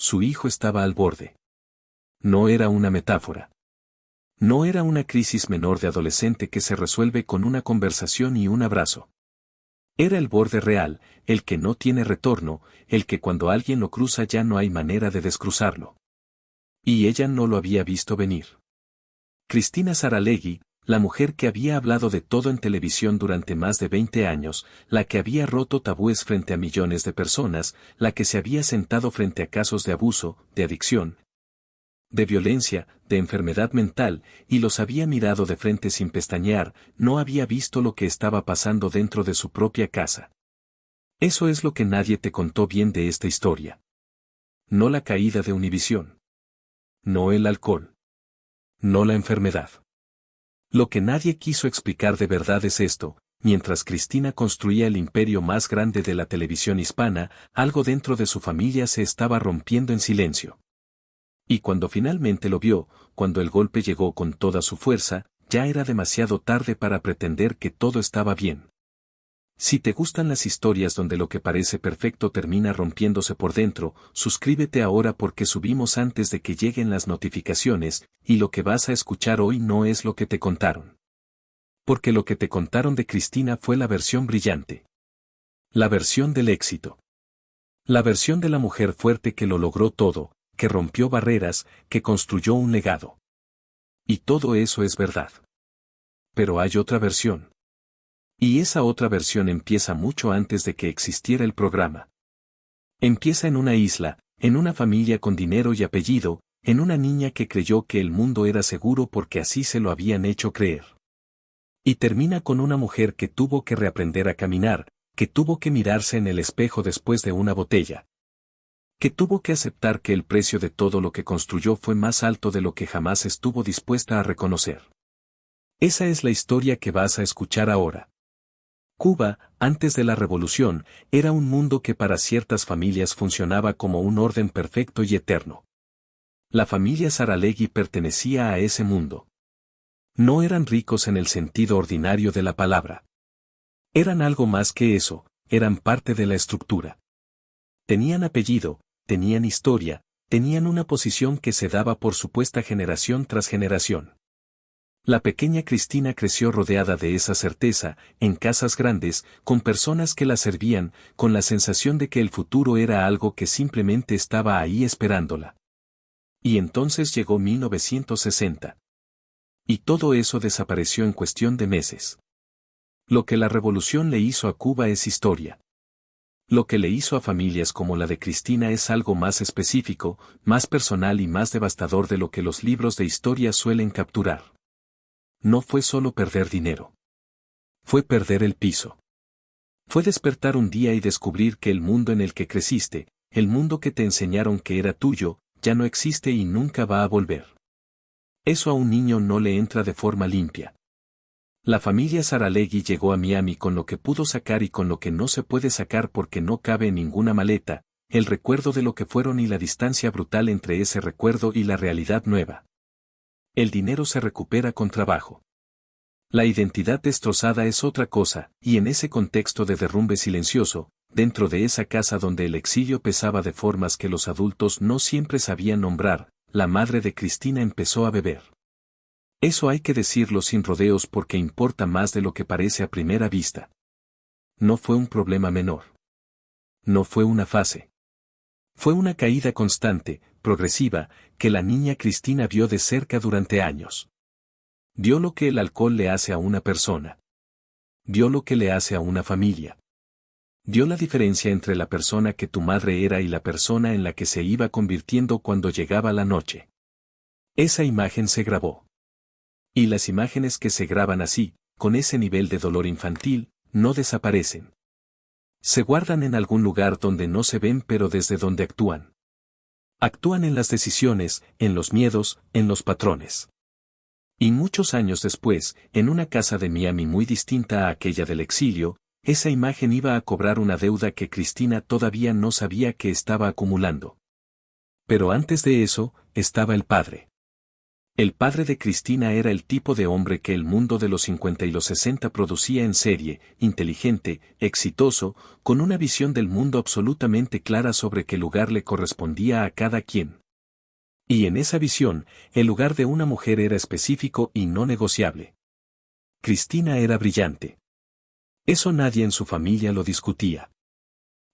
su hijo estaba al borde. No era una metáfora. No era una crisis menor de adolescente que se resuelve con una conversación y un abrazo. Era el borde real, el que no tiene retorno, el que cuando alguien lo cruza ya no hay manera de descruzarlo. Y ella no lo había visto venir. Cristina Saralegui, la mujer que había hablado de todo en televisión durante más de 20 años, la que había roto tabúes frente a millones de personas, la que se había sentado frente a casos de abuso, de adicción, de violencia, de enfermedad mental, y los había mirado de frente sin pestañear, no había visto lo que estaba pasando dentro de su propia casa. Eso es lo que nadie te contó bien de esta historia. No la caída de Univisión. No el alcohol. No la enfermedad. Lo que nadie quiso explicar de verdad es esto: mientras Cristina construía el imperio más grande de la televisión hispana, algo dentro de su familia se estaba rompiendo en silencio. Y cuando finalmente lo vio, cuando el golpe llegó con toda su fuerza, ya era demasiado tarde para pretender que todo estaba bien. Si te gustan las historias donde lo que parece perfecto termina rompiéndose por dentro, suscríbete ahora porque subimos antes de que lleguen las notificaciones, y lo que vas a escuchar hoy no es lo que te contaron. Porque lo que te contaron de Cristina fue la versión brillante. La versión del éxito. La versión de la mujer fuerte que lo logró todo, que rompió barreras, que construyó un legado. Y todo eso es verdad. Pero hay otra versión. Y esa otra versión empieza mucho antes de que existiera el programa. Empieza en una isla, en una familia con dinero y apellido, en una niña que creyó que el mundo era seguro porque así se lo habían hecho creer. Y termina con una mujer que tuvo que reaprender a caminar, que tuvo que mirarse en el espejo después de una botella. Que tuvo que aceptar que el precio de todo lo que construyó fue más alto de lo que jamás estuvo dispuesta a reconocer. Esa es la historia que vas a escuchar ahora. Cuba, antes de la revolución, era un mundo que para ciertas familias funcionaba como un orden perfecto y eterno. La familia Saralegui pertenecía a ese mundo. No eran ricos en el sentido ordinario de la palabra. Eran algo más que eso, eran parte de la estructura. Tenían apellido, tenían historia, tenían una posición que se daba por supuesta generación tras generación. La pequeña Cristina creció rodeada de esa certeza, en casas grandes, con personas que la servían, con la sensación de que el futuro era algo que simplemente estaba ahí esperándola. Y entonces llegó 1960. Y todo eso desapareció en cuestión de meses. Lo que la revolución le hizo a Cuba es historia. Lo que le hizo a familias como la de Cristina es algo más específico, más personal y más devastador de lo que los libros de historia suelen capturar. No fue solo perder dinero. Fue perder el piso. Fue despertar un día y descubrir que el mundo en el que creciste, el mundo que te enseñaron que era tuyo, ya no existe y nunca va a volver. Eso a un niño no le entra de forma limpia. La familia Saralegui llegó a Miami con lo que pudo sacar y con lo que no se puede sacar porque no cabe en ninguna maleta, el recuerdo de lo que fueron y la distancia brutal entre ese recuerdo y la realidad nueva. El dinero se recupera con trabajo. La identidad destrozada es otra cosa, y en ese contexto de derrumbe silencioso, dentro de esa casa donde el exilio pesaba de formas que los adultos no siempre sabían nombrar, la madre de Cristina empezó a beber. Eso hay que decirlo sin rodeos porque importa más de lo que parece a primera vista. No fue un problema menor. No fue una fase. Fue una caída constante, progresiva, que la niña Cristina vio de cerca durante años. Vio lo que el alcohol le hace a una persona. Vio lo que le hace a una familia. Vio la diferencia entre la persona que tu madre era y la persona en la que se iba convirtiendo cuando llegaba la noche. Esa imagen se grabó. Y las imágenes que se graban así, con ese nivel de dolor infantil, no desaparecen. Se guardan en algún lugar donde no se ven pero desde donde actúan. Actúan en las decisiones, en los miedos, en los patrones. Y muchos años después, en una casa de Miami muy distinta a aquella del exilio, esa imagen iba a cobrar una deuda que Cristina todavía no sabía que estaba acumulando. Pero antes de eso, estaba el padre. El padre de Cristina era el tipo de hombre que el mundo de los 50 y los 60 producía en serie, inteligente, exitoso, con una visión del mundo absolutamente clara sobre qué lugar le correspondía a cada quien. Y en esa visión, el lugar de una mujer era específico y no negociable. Cristina era brillante. Eso nadie en su familia lo discutía.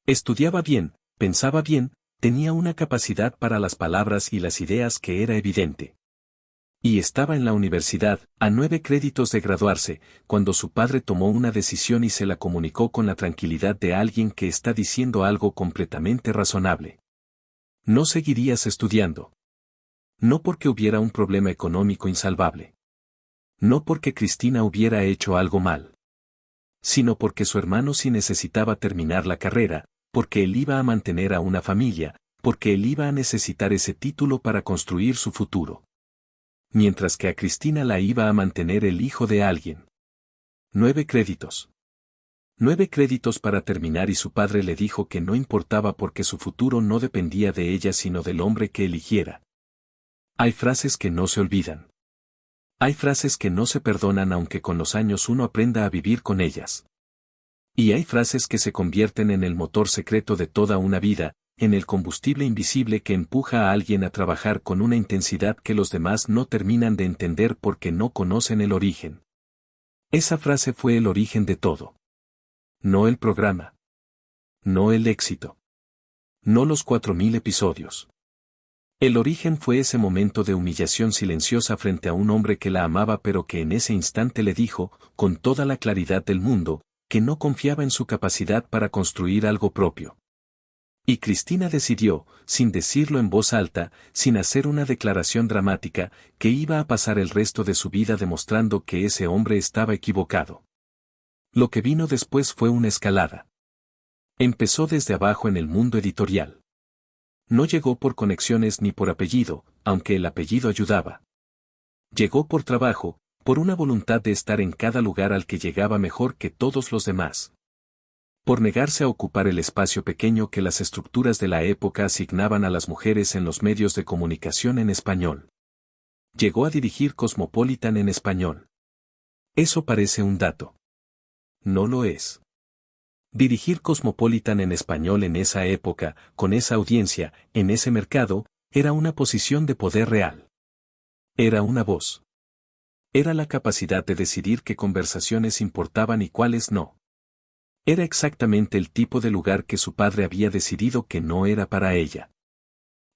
Estudiaba bien, pensaba bien, tenía una capacidad para las palabras y las ideas que era evidente. Y estaba en la universidad, a 9 créditos de graduarse, cuando su padre tomó una decisión y se la comunicó con la tranquilidad de alguien que está diciendo algo completamente razonable. No seguirías estudiando. No porque hubiera un problema económico insalvable. No porque Cristina hubiera hecho algo mal. Sino porque su hermano sí necesitaba terminar la carrera, porque él iba a mantener a una familia, porque él iba a necesitar ese título para construir su futuro. Mientras que a Cristina la iba a mantener el hijo de alguien. 9 créditos. 9 créditos para terminar y su padre le dijo que no importaba porque su futuro no dependía de ella sino del hombre que eligiera. Hay frases que no se olvidan. Hay frases que no se perdonan aunque con los años uno aprenda a vivir con ellas. Y hay frases que se convierten en el motor secreto de toda una vida, en el combustible invisible que empuja a alguien a trabajar con una intensidad que los demás no terminan de entender porque no conocen el origen. Esa frase fue el origen de todo. No el programa. No el éxito. No los 4000 episodios. El origen fue ese momento de humillación silenciosa frente a un hombre que la amaba pero que en ese instante le dijo, con toda la claridad del mundo, que no confiaba en su capacidad para construir algo propio. Y Cristina decidió, sin decirlo en voz alta, sin hacer una declaración dramática, que iba a pasar el resto de su vida demostrando que ese hombre estaba equivocado. Lo que vino después fue una escalada. Empezó desde abajo en el mundo editorial. No llegó por conexiones ni por apellido, aunque el apellido ayudaba. Llegó por trabajo, por una voluntad de estar en cada lugar al que llegaba mejor que todos los demás. Por negarse a ocupar el espacio pequeño que las estructuras de la época asignaban a las mujeres en los medios de comunicación en español. Llegó a dirigir Cosmopolitan en español. Eso parece un dato. No lo es. Dirigir Cosmopolitan en español en esa época, con esa audiencia, en ese mercado, era una posición de poder real. Era una voz. Era la capacidad de decidir qué conversaciones importaban y cuáles no. Era exactamente el tipo de lugar que su padre había decidido que no era para ella.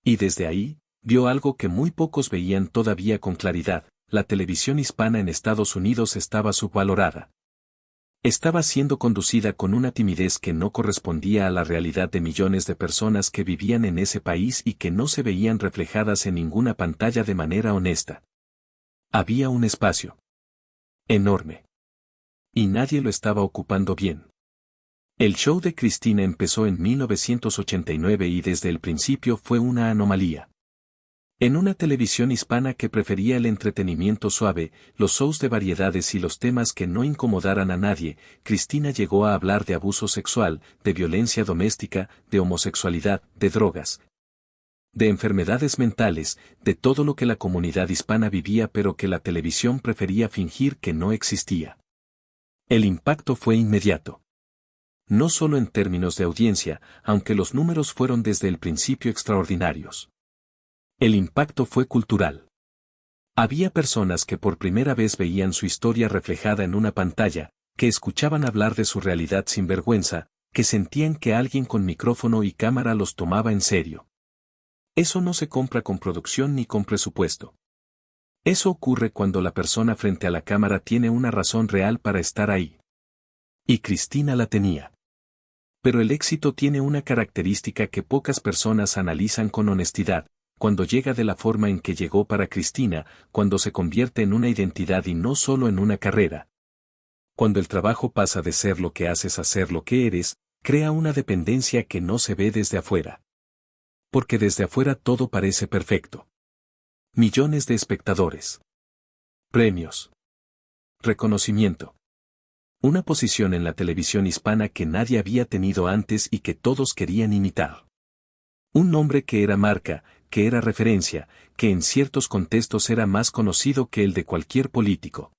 Y desde ahí, vio algo que muy pocos veían todavía con claridad: la televisión hispana en Estados Unidos estaba subvalorada. Estaba siendo conducida con una timidez que no correspondía a la realidad de millones de personas que vivían en ese país y que no se veían reflejadas en ninguna pantalla de manera honesta. Había un espacio enorme. Y nadie lo estaba ocupando bien. El show de Cristina empezó en 1989 y desde el principio fue una anomalía. En una televisión hispana que prefería el entretenimiento suave, los shows de variedades y los temas que no incomodaran a nadie, Cristina llegó a hablar de abuso sexual, de violencia doméstica, de homosexualidad, de drogas, de enfermedades mentales, de todo lo que la comunidad hispana vivía pero que la televisión prefería fingir que no existía. El impacto fue inmediato. No solo en términos de audiencia, aunque los números fueron desde el principio extraordinarios. El impacto fue cultural. Había personas que por primera vez veían su historia reflejada en una pantalla, que escuchaban hablar de su realidad sin vergüenza, que sentían que alguien con micrófono y cámara los tomaba en serio. Eso no se compra con producción ni con presupuesto. Eso ocurre cuando la persona frente a la cámara tiene una razón real para estar ahí. Y Cristina la tenía. Pero el éxito tiene una característica que pocas personas analizan con honestidad: cuando llega de la forma en que llegó para Cristina, cuando se convierte en una identidad y no solo en una carrera. Cuando el trabajo pasa de ser lo que haces a ser lo que eres, crea una dependencia que no se ve desde afuera. Porque desde afuera todo parece perfecto. Millones de espectadores. Premios. Reconocimiento. Una posición en la televisión hispana que nadie había tenido antes y que todos querían imitar. Un nombre que era marca, que era referencia, que en ciertos contextos era más conocido que el de cualquier político.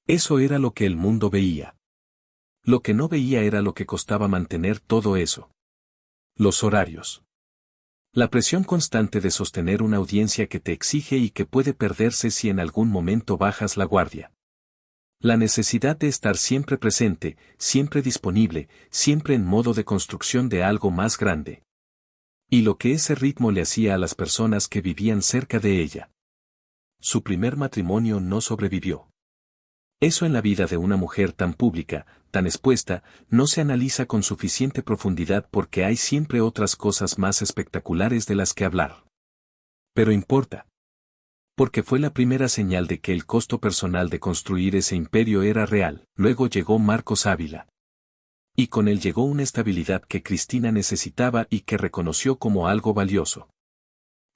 Eso era lo que el mundo veía. Lo que no veía era lo que costaba mantener todo eso. Los horarios. La presión constante de sostener una audiencia que te exige y que puede perderse si en algún momento bajas la guardia. La necesidad de estar siempre presente, siempre disponible, siempre en modo de construcción de algo más grande. Y lo que ese ritmo le hacía a las personas que vivían cerca de ella. Su primer matrimonio no sobrevivió. Eso en la vida de una mujer tan pública, tan expuesta, no se analiza con suficiente profundidad porque hay siempre otras cosas más espectaculares de las que hablar. Pero importa. Porque fue la primera señal de que el costo personal de construir ese imperio era real. Luego llegó Marcos Ávila. Y con él llegó una estabilidad que Cristina necesitaba y que reconoció como algo valioso.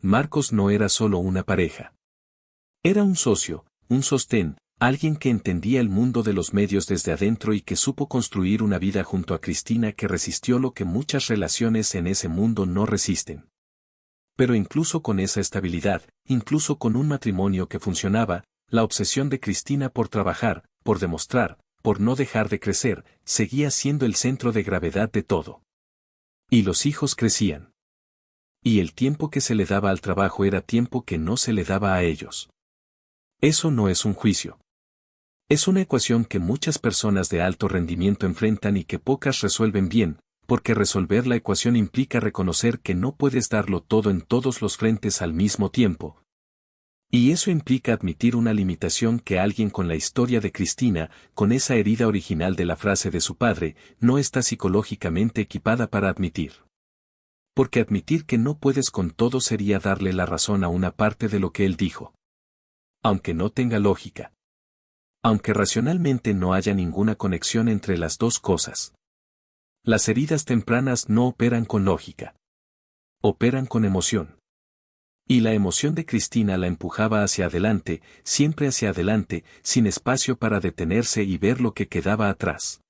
Marcos no era solo una pareja. Era un socio, un sostén, alguien que entendía el mundo de los medios desde adentro y que supo construir una vida junto a Cristina que resistió lo que muchas relaciones en ese mundo no resisten. Pero incluso con esa estabilidad, incluso con un matrimonio que funcionaba, la obsesión de Cristina por trabajar, por demostrar, por no dejar de crecer, seguía siendo el centro de gravedad de todo. Y los hijos crecían. Y el tiempo que se le daba al trabajo era tiempo que no se le daba a ellos. Eso no es un juicio. Es una ecuación que muchas personas de alto rendimiento enfrentan y que pocas resuelven bien, porque resolver la ecuación implica reconocer que no puedes darlo todo en todos los frentes al mismo tiempo. Y eso implica admitir una limitación que alguien con la historia de Cristina, con esa herida original de la frase de su padre, no está psicológicamente equipada para admitir. Porque admitir que no puedes con todo sería darle la razón a una parte de lo que él dijo. Aunque no tenga lógica. Aunque racionalmente no haya ninguna conexión entre las dos cosas. Las heridas tempranas no operan con lógica. Operan con emoción. Y la emoción de Cristina la empujaba hacia adelante, siempre hacia adelante, sin espacio para detenerse y ver lo que quedaba atrás.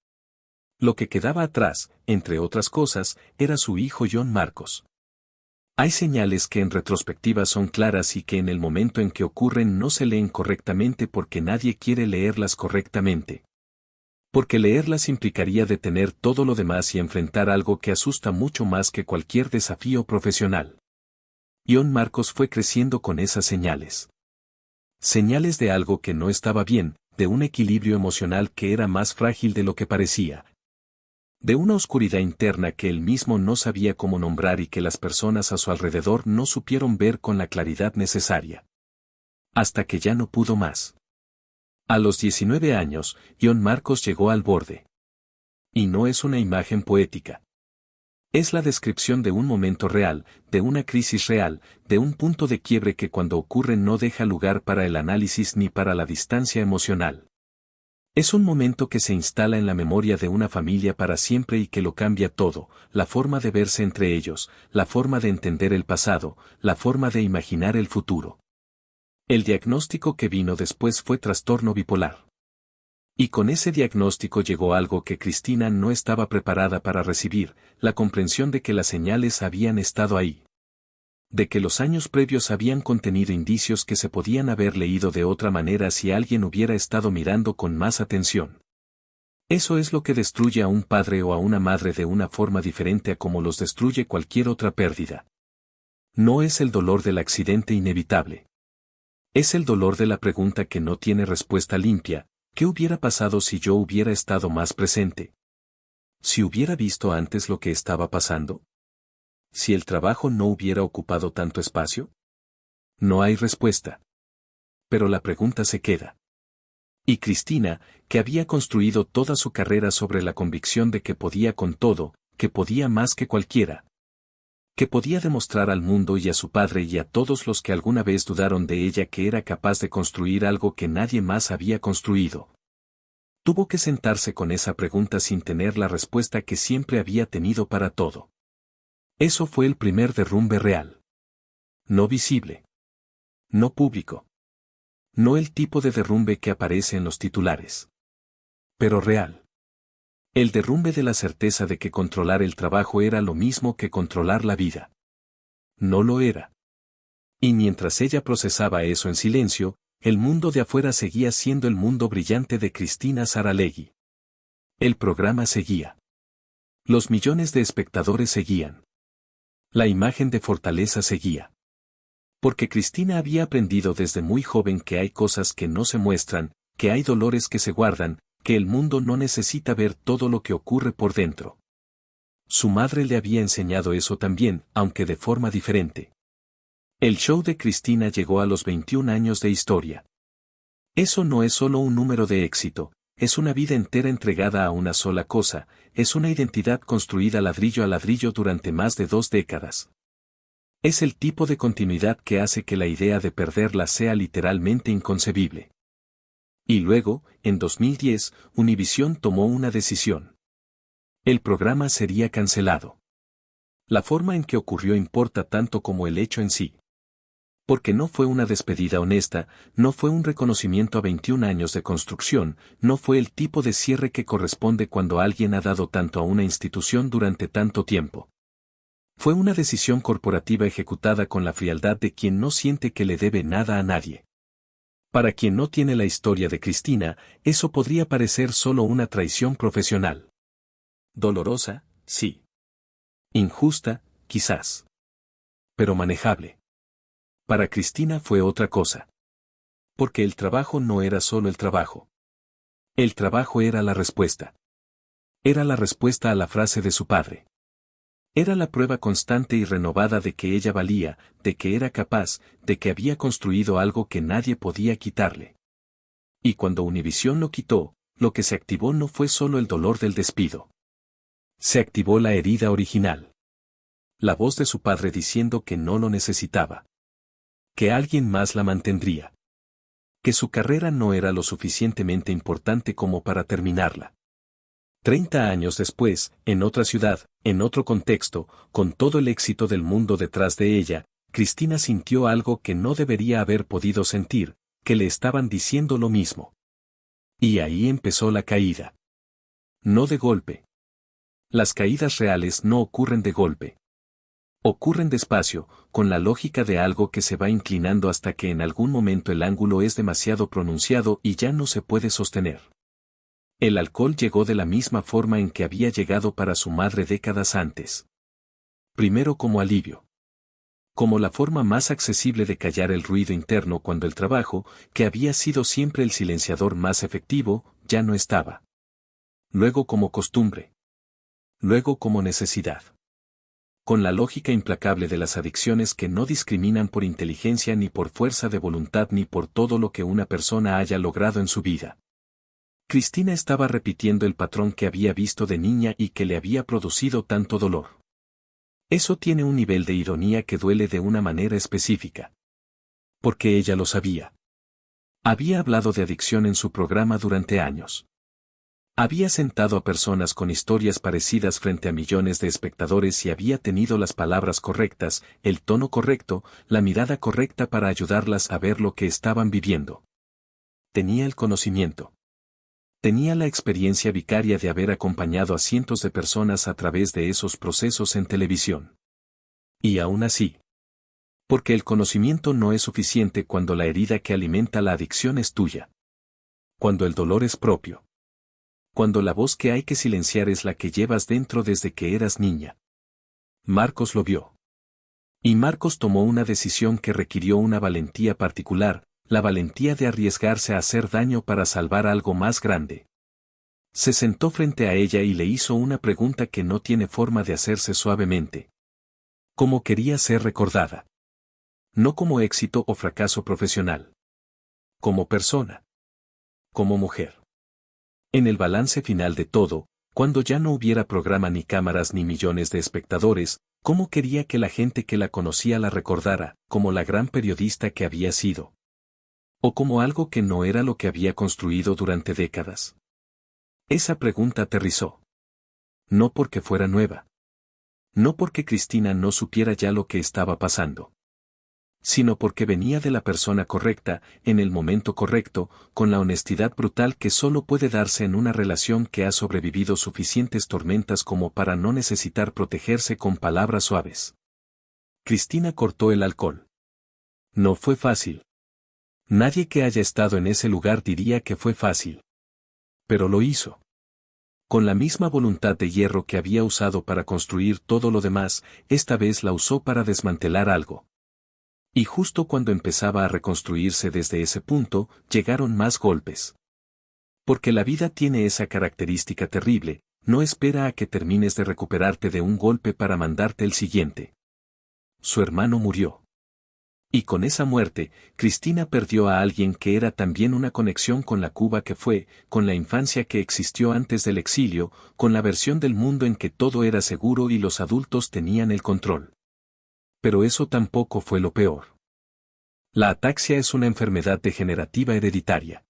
Lo que quedaba atrás, entre otras cosas, era su hijo John Marcos. Hay señales que en retrospectiva son claras y que en el momento en que ocurren no se leen correctamente porque nadie quiere leerlas correctamente. Porque leerlas implicaría detener todo lo demás y enfrentar algo que asusta mucho más que cualquier desafío profesional. John Marcos fue creciendo con esas señales. Señales de algo que no estaba bien, de un equilibrio emocional que era más frágil de lo que parecía. De una oscuridad interna que él mismo no sabía cómo nombrar y que las personas a su alrededor no supieron ver con la claridad necesaria. Hasta que ya no pudo más. A los 19 años, John Marcos llegó al borde. Y no es una imagen poética. Es la descripción de un momento real, de una crisis real, de un punto de quiebre que cuando ocurre no deja lugar para el análisis ni para la distancia emocional. Es un momento que se instala en la memoria de una familia para siempre y que lo cambia todo, la forma de verse entre ellos, la forma de entender el pasado, la forma de imaginar el futuro. El diagnóstico que vino después fue trastorno bipolar. Y con ese diagnóstico llegó algo que Cristina no estaba preparada para recibir, la comprensión de que las señales habían estado ahí. De que los años previos habían contenido indicios que se podían haber leído de otra manera si alguien hubiera estado mirando con más atención. Eso es lo que destruye a un padre o a una madre de una forma diferente a como los destruye cualquier otra pérdida. No es el dolor del accidente inevitable. Es el dolor de la pregunta que no tiene respuesta limpia. ¿Qué hubiera pasado si yo hubiera estado más presente? ¿Si hubiera visto antes lo que estaba pasando? ¿Si el trabajo no hubiera ocupado tanto espacio? No hay respuesta. Pero la pregunta se queda. Y Cristina, que había construido toda su carrera sobre la convicción de que podía con todo, que podía más que cualquiera, que podía demostrar al mundo y a su padre y a todos los que alguna vez dudaron de ella que era capaz de construir algo que nadie más había construido. Tuvo que sentarse con esa pregunta sin tener la respuesta que siempre había tenido para todo. Eso fue el primer derrumbe real. No visible. No público. No el tipo de derrumbe que aparece en los titulares. Pero real. El derrumbe de la certeza de que controlar el trabajo era lo mismo que controlar la vida. No lo era. Y mientras ella procesaba eso en silencio, el mundo de afuera seguía siendo el mundo brillante de Cristina Saralegui. El programa seguía. Los millones de espectadores seguían. La imagen de fortaleza seguía. Porque Cristina había aprendido desde muy joven que hay cosas que no se muestran, que hay dolores que se guardan, que el mundo no necesita ver todo lo que ocurre por dentro. Su madre le había enseñado eso también, aunque de forma diferente. El show de Cristina llegó a los 21 años de historia. Eso no es solo un número de éxito, es una vida entera entregada a una sola cosa, es una identidad construida ladrillo a ladrillo durante más de 2 décadas. Es el tipo de continuidad que hace que la idea de perderla sea literalmente inconcebible. Y luego, en 2010, Univision tomó una decisión. El programa sería cancelado. La forma en que ocurrió importa tanto como el hecho en sí. Porque no fue una despedida honesta, no fue un reconocimiento a 21 años de construcción, no fue el tipo de cierre que corresponde cuando alguien ha dado tanto a una institución durante tanto tiempo. Fue una decisión corporativa ejecutada con la frialdad de quien no siente que le debe nada a nadie. Para quien no tiene la historia de Cristina, eso podría parecer solo una traición profesional. Dolorosa, sí. Injusta, quizás. Pero manejable. Para Cristina fue otra cosa. Porque el trabajo no era solo el trabajo. El trabajo era la respuesta. Era la respuesta a la frase de su padre. Era la prueba constante y renovada de que ella valía, de que era capaz, de que había construido algo que nadie podía quitarle. Y cuando Univision lo quitó, lo que se activó no fue solo el dolor del despido. Se activó la herida original. La voz de su padre diciendo que no lo necesitaba. Que alguien más la mantendría. Que su carrera no era lo suficientemente importante como para terminarla. 30 años después, en otra ciudad, en otro contexto, con todo el éxito del mundo detrás de ella, Cristina sintió algo que no debería haber podido sentir, que le estaban diciendo lo mismo. Y ahí empezó la caída. No de golpe. Las caídas reales no ocurren de golpe. Ocurren despacio, con la lógica de algo que se va inclinando hasta que en algún momento el ángulo es demasiado pronunciado y ya no se puede sostener. El alcohol llegó de la misma forma en que había llegado para su madre décadas antes. Primero como alivio. Como la forma más accesible de callar el ruido interno cuando el trabajo, que había sido siempre el silenciador más efectivo, ya no estaba. Luego como costumbre. Luego como necesidad. Con la lógica implacable de las adicciones que no discriminan por inteligencia ni por fuerza de voluntad ni por todo lo que una persona haya logrado en su vida. Cristina estaba repitiendo el patrón que había visto de niña y que le había producido tanto dolor. Eso tiene un nivel de ironía que duele de una manera específica. Porque ella lo sabía. Había hablado de adicción en su programa durante años. Había sentado a personas con historias parecidas frente a millones de espectadores y había tenido las palabras correctas, el tono correcto, la mirada correcta para ayudarlas a ver lo que estaban viviendo. Tenía el conocimiento. Tenía la experiencia vicaria de haber acompañado a cientos de personas a través de esos procesos en televisión. Y aún así. Porque el conocimiento no es suficiente cuando la herida que alimenta la adicción es tuya. Cuando el dolor es propio. Cuando la voz que hay que silenciar es la que llevas dentro desde que eras niña. Marcos lo vio. Y Marcos tomó una decisión que requirió una valentía particular, la valentía de arriesgarse a hacer daño para salvar algo más grande. Se sentó frente a ella y le hizo una pregunta que no tiene forma de hacerse suavemente. ¿Cómo quería ser recordada? No como éxito o fracaso profesional. Como persona. Como mujer. En el balance final de todo, cuando ya no hubiera programa ni cámaras ni millones de espectadores, ¿cómo quería que la gente que la conocía la recordara, como la gran periodista que había sido? ¿O como algo que no era lo que había construido durante décadas? Esa pregunta aterrizó. No porque fuera nueva. No porque Cristina no supiera ya lo que estaba pasando. Sino porque venía de la persona correcta, en el momento correcto, con la honestidad brutal que solo puede darse en una relación que ha sobrevivido suficientes tormentas como para no necesitar protegerse con palabras suaves. Cristina cortó el alcohol. No fue fácil. Nadie que haya estado en ese lugar diría que fue fácil. Pero lo hizo. Con la misma voluntad de hierro que había usado para construir todo lo demás, esta vez la usó para desmantelar algo. Y justo cuando empezaba a reconstruirse desde ese punto, llegaron más golpes. Porque la vida tiene esa característica terrible, no espera a que termines de recuperarte de un golpe para mandarte el siguiente. Su hermano murió. Y con esa muerte, Cristina perdió a alguien que era también una conexión con la Cuba que fue, con la infancia que existió antes del exilio, con la versión del mundo en que todo era seguro y los adultos tenían el control. Pero eso tampoco fue lo peor. La ataxia es una enfermedad degenerativa hereditaria.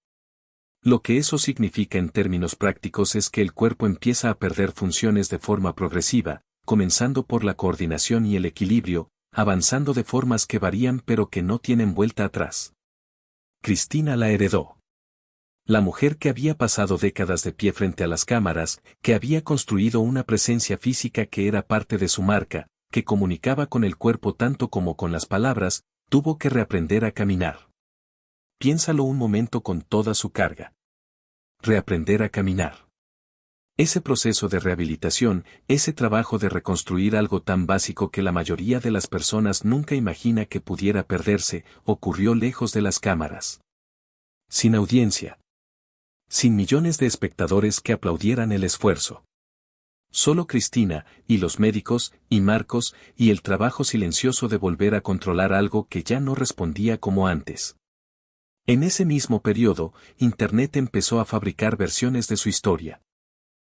Lo que eso significa en términos prácticos es que el cuerpo empieza a perder funciones de forma progresiva, comenzando por la coordinación y el equilibrio, avanzando de formas que varían pero que no tienen vuelta atrás. Cristina la heredó. La mujer que había pasado décadas de pie frente a las cámaras, que había construido una presencia física que era parte de su marca, que comunicaba con el cuerpo tanto como con las palabras, tuvo que reaprender a caminar. Piénsalo un momento con toda su carga. Reaprender a caminar. Ese proceso de rehabilitación, ese trabajo de reconstruir algo tan básico que la mayoría de las personas nunca imagina que pudiera perderse, ocurrió lejos de las cámaras. Sin audiencia. Sin millones de espectadores que aplaudieran el esfuerzo. Solo Cristina, y los médicos, y Marcos, y el trabajo silencioso de volver a controlar algo que ya no respondía como antes. En ese mismo periodo, Internet empezó a fabricar versiones de su historia.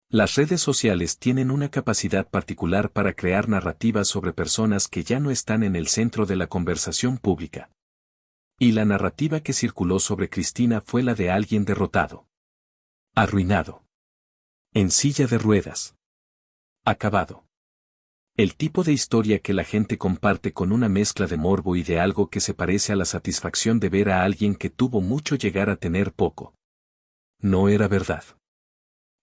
Las redes sociales tienen una capacidad particular para crear narrativas sobre personas que ya no están en el centro de la conversación pública. Y la narrativa que circuló sobre Cristina fue la de alguien derrotado. Arruinado. En silla de ruedas. Acabado. El tipo de historia que la gente comparte con una mezcla de morbo y de algo que se parece a la satisfacción de ver a alguien que tuvo mucho llegar a tener poco. No era verdad.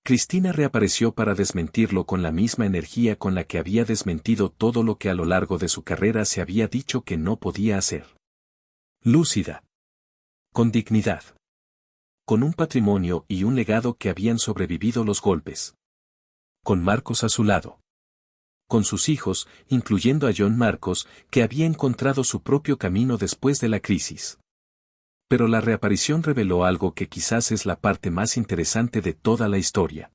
Cristina reapareció para desmentirlo con la misma energía con la que había desmentido todo lo que a lo largo de su carrera se había dicho que no podía hacer. Lúcida. Con dignidad. Con un patrimonio y un legado que habían sobrevivido los golpes. Con Marcos a su lado. Con sus hijos, incluyendo a John Marcos, que había encontrado su propio camino después de la crisis. Pero la reaparición reveló algo que quizás es la parte más interesante de toda la historia.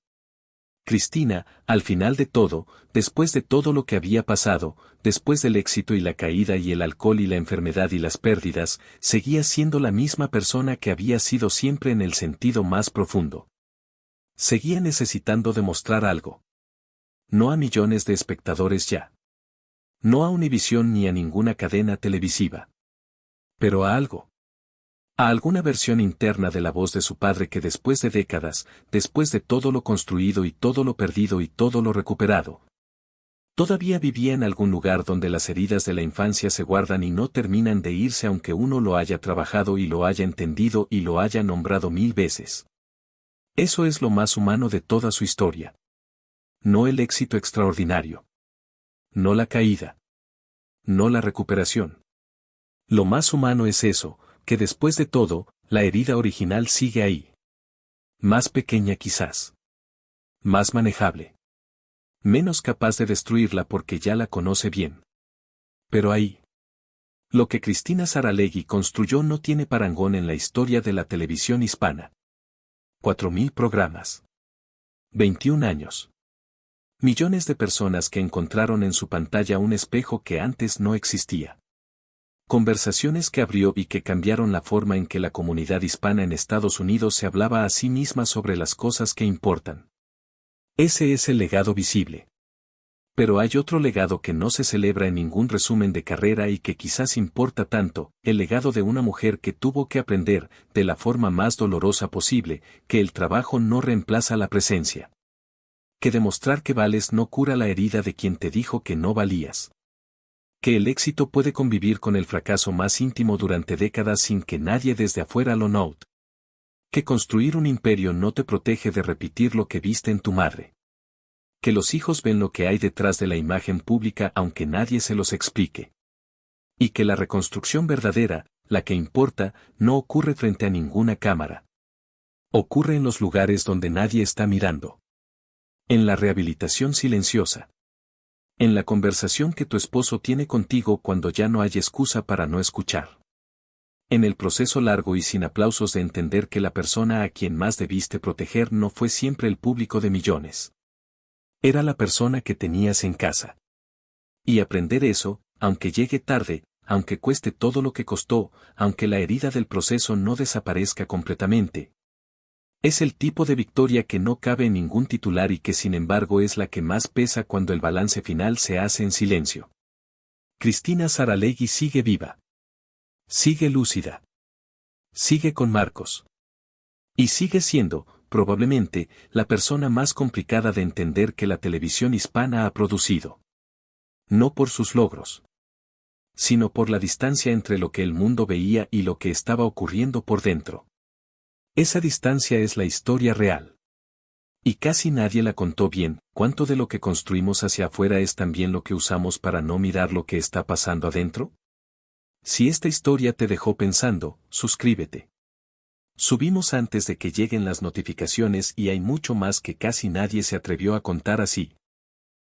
Cristina, al final de todo, después de todo lo que había pasado, después del éxito y la caída y el alcohol y la enfermedad y las pérdidas, seguía siendo la misma persona que había sido siempre en el sentido más profundo. Seguía necesitando demostrar algo. No a millones de espectadores ya. No a Univisión ni a ninguna cadena televisiva. Pero a algo. A alguna versión interna de la voz de su padre que después de décadas, después de todo lo construido y todo lo perdido y todo lo recuperado, todavía vivía en algún lugar donde las heridas de la infancia se guardan y no terminan de irse aunque uno lo haya trabajado y lo haya entendido y lo haya nombrado 1000 veces. Eso es lo más humano de toda su historia. No el éxito extraordinario. No la caída. No la recuperación. Lo más humano es eso, que después de todo, la herida original sigue ahí. Más pequeña quizás. Más manejable. Menos capaz de destruirla porque ya la conoce bien. Pero ahí. Lo que Cristina Saralegui construyó no tiene parangón en la historia de la televisión hispana. 4000 programas. 21 años. Millones de personas que encontraron en su pantalla un espejo que antes no existía. Conversaciones que abrió y que cambiaron la forma en que la comunidad hispana en Estados Unidos se hablaba a sí misma sobre las cosas que importan. Ese es el legado visible. Pero hay otro legado que no se celebra en ningún resumen de carrera y que quizás importa tanto, el legado de una mujer que tuvo que aprender, de la forma más dolorosa posible, que el trabajo no reemplaza la presencia. Que demostrar que vales no cura la herida de quien te dijo que no valías. Que el éxito puede convivir con el fracaso más íntimo durante décadas sin que nadie desde afuera lo note. Que construir un imperio no te protege de repetir lo que viste en tu madre. Que los hijos ven lo que hay detrás de la imagen pública aunque nadie se los explique. Y que la reconstrucción verdadera, la que importa, no ocurre frente a ninguna cámara. Ocurre en los lugares donde nadie está mirando. En la rehabilitación silenciosa. En la conversación que tu esposo tiene contigo cuando ya no hay excusa para no escuchar. En el proceso largo y sin aplausos de entender que la persona a quien más debiste proteger no fue siempre el público de millones. Era la persona que tenías en casa. Y aprender eso, aunque llegue tarde, aunque cueste todo lo que costó, aunque la herida del proceso no desaparezca completamente. Es el tipo de victoria que no cabe en ningún titular y que sin embargo es la que más pesa cuando el balance final se hace en silencio. Cristina Saralegui sigue viva. Sigue lúcida. Sigue con Marcos. Y sigue siendo, probablemente, la persona más complicada de entender que la televisión hispana ha producido. No por sus logros, sino por la distancia entre lo que el mundo veía y lo que estaba ocurriendo por dentro. Esa distancia es la historia real. Y casi nadie la contó bien. ¿Cuánto de lo que construimos hacia afuera es también lo que usamos para no mirar lo que está pasando adentro? Si esta historia te dejó pensando, suscríbete. Subimos antes de que lleguen las notificaciones y hay mucho más que casi nadie se atrevió a contar así,